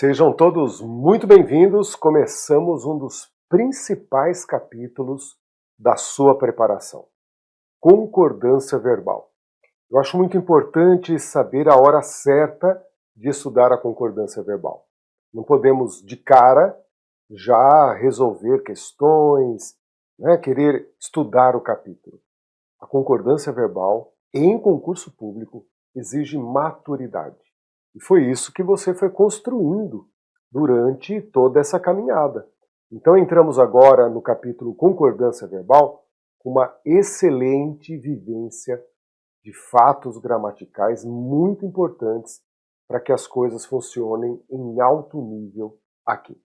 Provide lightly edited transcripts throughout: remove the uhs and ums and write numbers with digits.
Sejam todos muito bem-vindos. Começamos um dos principais capítulos da sua preparação: concordância verbal. Eu acho muito importante saber a hora certa de estudar a concordância verbal. Não podemos, de cara, já resolver questões, querer estudar o capítulo. A concordância verbal, em concurso público, exige maturidade. E foi isso que você foi construindo durante toda essa caminhada. Então entramos agora no capítulo Concordância Verbal, com uma excelente vivência de fatos gramaticais muito importantes para que as coisas funcionem em alto nível aqui.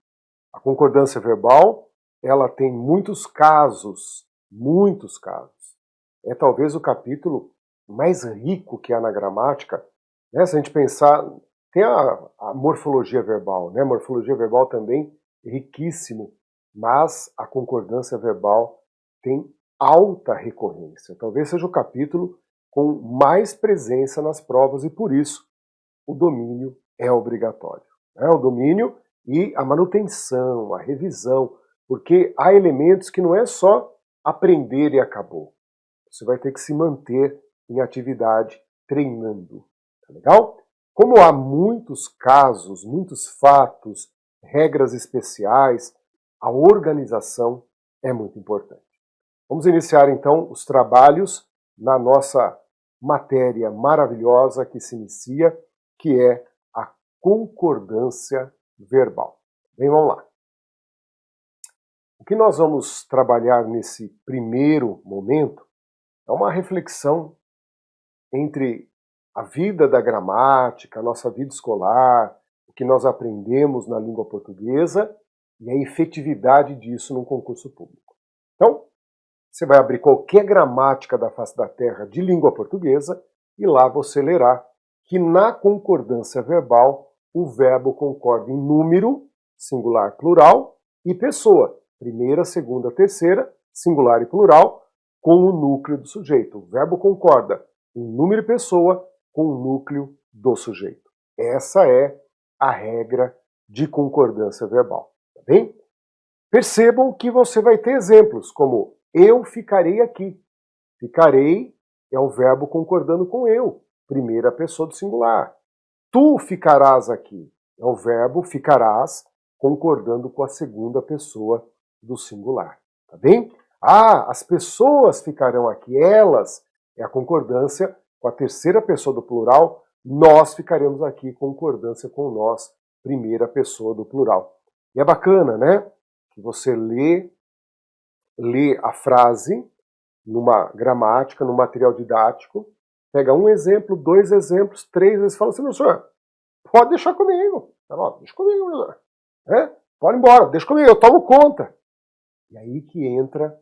A concordância verbal, ela tem muitos casos. É talvez o capítulo mais rico que há na gramática. Se a gente pensar, tem a morfologia verbal, né? A morfologia verbal também é riquíssimo, mas a concordância verbal tem alta recorrência. Talvez seja o capítulo com mais presença nas provas e por isso o domínio é obrigatório. O domínio e a manutenção, a revisão, porque há elementos que não é só aprender e acabou. Você vai ter que se manter em atividade treinando. Tá legal? Como há muitos casos, muitos fatos, regras especiais, a organização é muito importante. Vamos iniciar então os trabalhos na nossa matéria maravilhosa que se inicia, que é a concordância verbal. Bem, vamos lá. O que nós vamos trabalhar nesse primeiro momento é uma reflexão entre a vida da gramática, a nossa vida escolar, o que nós aprendemos na língua portuguesa e a efetividade disso num concurso público. Então, você vai abrir qualquer gramática da face da terra de língua portuguesa e lá você lerá que na concordância verbal o verbo concorda em número, singular, plural, e pessoa, primeira, segunda, terceira, singular e plural, com o núcleo do sujeito. O verbo concorda em número e pessoa com o núcleo do sujeito. Essa é a regra de concordância verbal, tá bem? Percebam que você vai ter exemplos como eu ficarei aqui. Ficarei é o verbo concordando com eu, primeira pessoa do singular. Tu ficarás aqui é o verbo ficarás concordando com a segunda pessoa do singular, tá bem? As pessoas ficarão aqui, elas é a concordância com a terceira pessoa do plural, nós ficaremos aqui, concordância com nós, primeira pessoa do plural. E é bacana, né? Que você lê a frase numa gramática, num material didático, pega um exemplo, dois exemplos, três vezes, fala assim, professor, pode deixar comigo. Deixa comigo, professor. Pode ir embora, deixa comigo, eu tomo conta. E aí que entra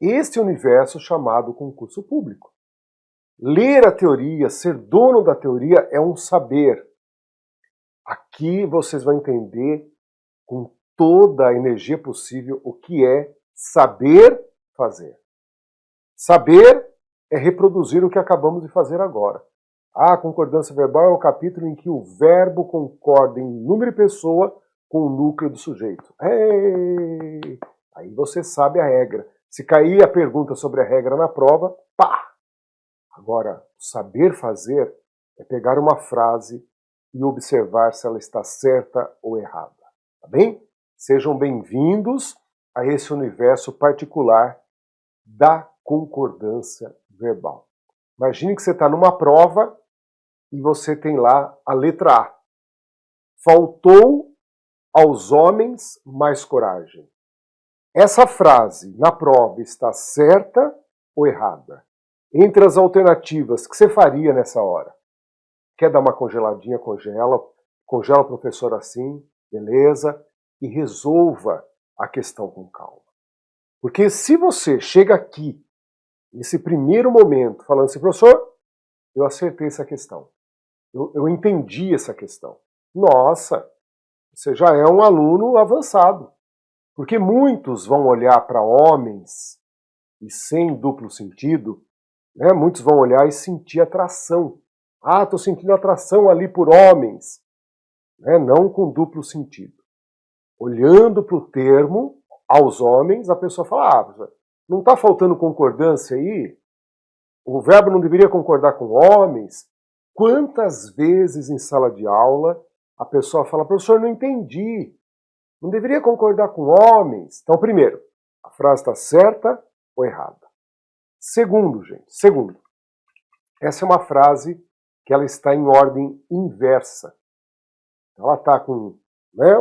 esse universo chamado concurso público. Ler a teoria, ser dono da teoria é um saber. Aqui vocês vão entender com toda a energia possível o que é saber fazer. Saber é reproduzir o que acabamos de fazer agora. A concordância verbal é o capítulo em que o verbo concorda em número e pessoa com o núcleo do sujeito. Aí você sabe a regra. Se cair a pergunta sobre a regra na prova, pá! Agora, saber fazer é pegar uma frase e observar se ela está certa ou errada. Tá bem? Sejam bem-vindos a esse universo particular da concordância verbal. Imagine que você está numa prova e você tem lá a letra A. Faltou aos homens mais coragem. Essa frase na prova está certa ou errada? Entre as alternativas, o que você faria nessa hora? Quer dar uma congeladinha? Congela o professor assim, beleza, e resolva a questão com calma. Porque se você chega aqui, nesse primeiro momento, falando assim, professor, eu acertei essa questão, eu entendi essa questão. Nossa, você já é um aluno avançado. Porque muitos vão olhar para homens, e sem duplo sentido, muitos vão olhar e sentir atração. Estou sentindo atração ali por homens. né? Não com duplo sentido. Olhando para o termo, aos homens, a pessoa fala, não está faltando concordância aí? O verbo não deveria concordar com homens? Quantas vezes em sala de aula a pessoa fala, professor, não entendi, não deveria concordar com homens? Então, primeiro, a frase está certa ou errada? Segundo, essa é uma frase que ela está em ordem inversa. Ela está com, né,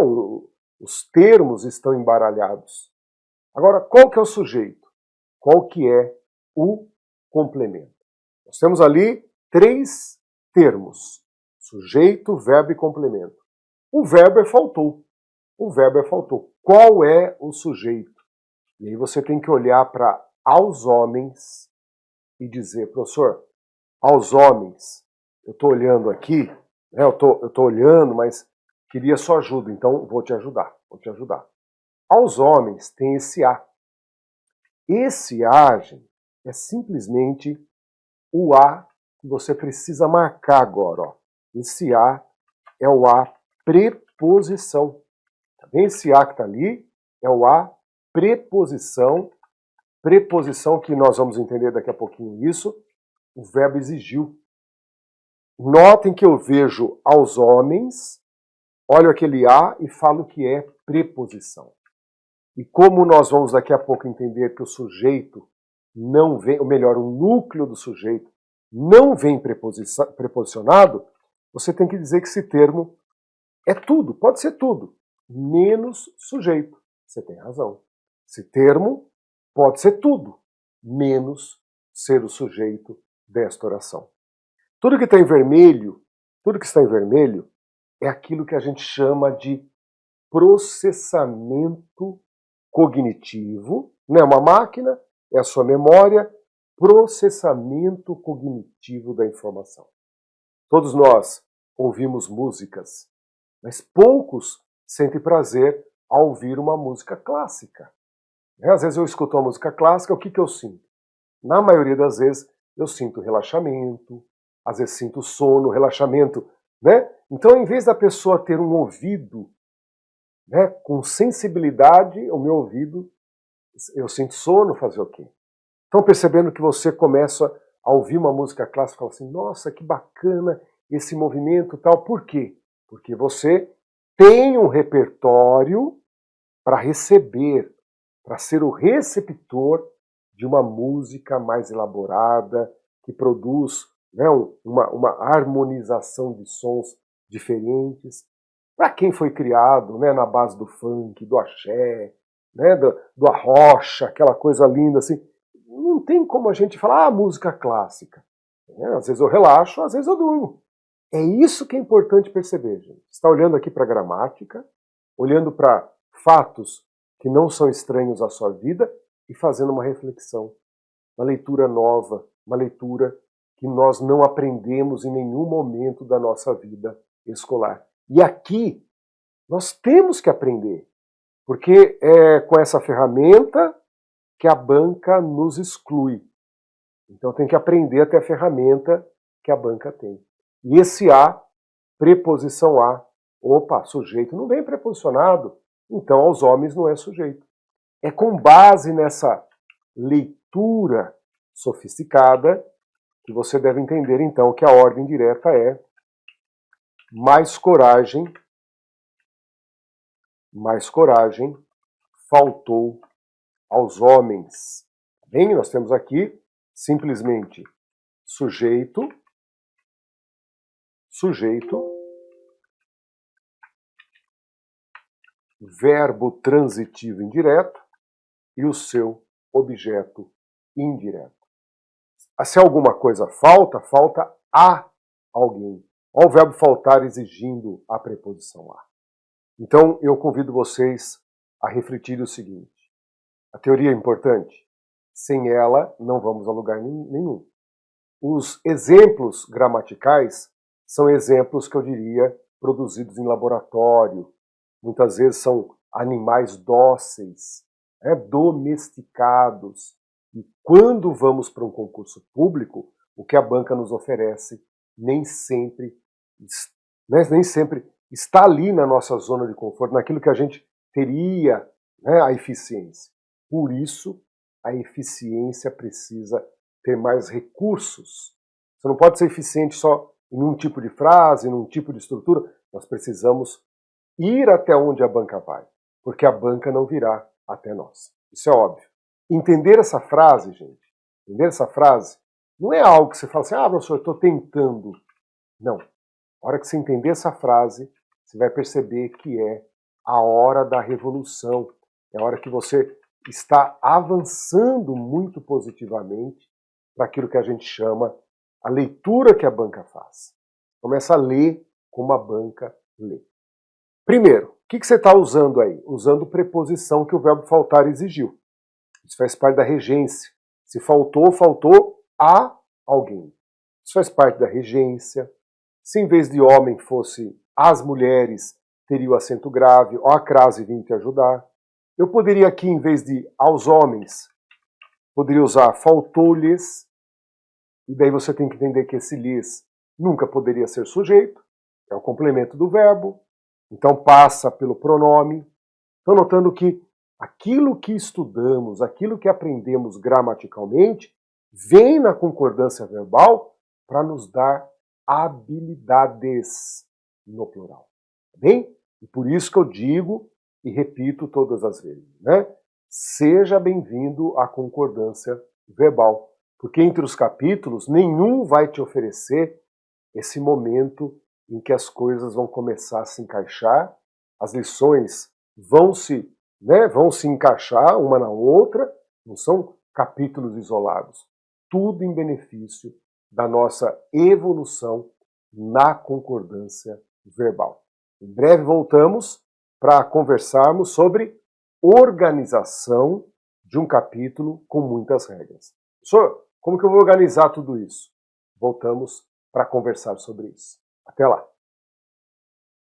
os termos estão embaralhados. Agora, qual que é o sujeito? Qual que é o complemento? Nós temos ali 3 termos: sujeito, verbo e complemento. O verbo é faltou. O verbo é faltou. Qual é o sujeito? E aí você tem que olhar para aos homens e dizer, professor, aos homens, eu estou olhando aqui, né, eu estou olhando, mas queria sua ajuda, então vou te ajudar. Aos homens tem esse A. Esse A, gente, é simplesmente o A que você precisa marcar agora. Ó. Esse A é o A preposição. Tá bem? Esse A que está ali é o A preposição. Preposição que nós vamos entender daqui a pouquinho isso. O verbo exigiu. Notem que eu vejo aos homens, olho aquele A e falo que é preposição. E como nós vamos daqui a pouco entender que o sujeito não vem, ou melhor, o núcleo do sujeito não vem preposicionado, você tem que dizer que esse termo é tudo, pode ser tudo, menos sujeito. Você tem razão. Esse termo pode ser tudo, menos ser o sujeito desta oração. Tudo que está em vermelho, é aquilo que a gente chama de processamento cognitivo, não é uma máquina, é a sua memória, processamento cognitivo da informação. Todos nós ouvimos músicas, mas poucos sentem prazer ao ouvir uma música clássica. Às vezes eu escuto uma música clássica, o que eu sinto? Na maioria das vezes eu sinto relaxamento, às vezes sinto sono, relaxamento, né? Então, em vez da pessoa ter um ouvido, né, com sensibilidade, o meu ouvido, eu sinto sono, fazer o quê? Então, percebendo que você começa a ouvir uma música clássica e fala assim, nossa, que bacana esse movimento tal. Por quê? Porque você tem um repertório para receber, para ser o receptor de uma música mais elaborada, que produz, né, uma harmonização de sons diferentes. Para quem foi criado, né, na base do funk, do axé, né, do arrocha, aquela coisa linda assim, não tem como a gente falar, música clássica. Às vezes eu relaxo, às vezes eu durmo. É isso que é importante perceber, gente. Você está olhando aqui para a gramática, olhando para fatos que não são estranhos à sua vida e fazendo uma reflexão, uma leitura nova, uma leitura que nós não aprendemos em nenhum momento da nossa vida escolar. E aqui nós temos que aprender, porque é com essa ferramenta que a banca nos exclui. Então tem que aprender a ter a ferramenta que a banca tem. E esse A, preposição A, opa, sujeito não vem preposicionado, então aos homens não é sujeito. É com base nessa leitura sofisticada que você deve entender então que a ordem direta é mais coragem, faltou aos homens. Bem, nós temos aqui simplesmente sujeito, verbo transitivo indireto e o seu objeto indireto. Se alguma coisa falta, falta a alguém. Olha o verbo faltar exigindo a preposição a. Então, eu convido vocês a refletir o seguinte. A teoria é importante. Sem ela, não vamos a lugar nenhum. Os exemplos gramaticais são exemplos que eu diria produzidos em laboratório. Muitas vezes são animais dóceis, domesticados. E quando vamos para um concurso público, o que a banca nos oferece nem sempre está ali na nossa zona de conforto, naquilo que a gente teria, né, a eficiência. Por isso, a eficiência precisa ter mais recursos. Você não pode ser eficiente só em um tipo de frase, em um tipo de estrutura. Nós precisamos ir até onde a banca vai, porque a banca não virá até nós. Isso é óbvio. Entender essa frase, gente, entender essa frase, não é algo que você fala assim, professor, eu estou tentando. Não. A hora que você entender essa frase, você vai perceber que é a hora da revolução. É a hora que você está avançando muito positivamente para aquilo que a gente chama a leitura que a banca faz. Começa a ler como a banca lê. Primeiro, o que você está usando aí? Usando preposição que o verbo faltar exigiu. Isso faz parte da regência. Se faltou, faltou a alguém. Isso faz parte da regência. Se em vez de homem fosse as mulheres, teria o acento grave, ó a crase vim te ajudar. Eu poderia aqui, em vez de aos homens, poderia usar faltou-lhes, e daí você tem que entender que esse lhes nunca poderia ser sujeito, é o complemento do verbo, então passa pelo pronome. Estão notando que aquilo que estudamos, aquilo que aprendemos gramaticalmente, vem na concordância verbal para nos dar habilidades no plural. Tá bem? E por isso que eu digo e repito todas as vezes, né? Seja bem-vindo à concordância verbal, porque entre os capítulos nenhum vai te oferecer esse momento em que as coisas vão começar a se encaixar, as lições vão se encaixar uma na outra, não são capítulos isolados. Tudo em benefício da nossa evolução na concordância verbal. Em breve voltamos para conversarmos sobre organização de um capítulo com muitas regras. Professor, como que eu vou organizar tudo isso? Voltamos para conversar sobre isso. Até lá!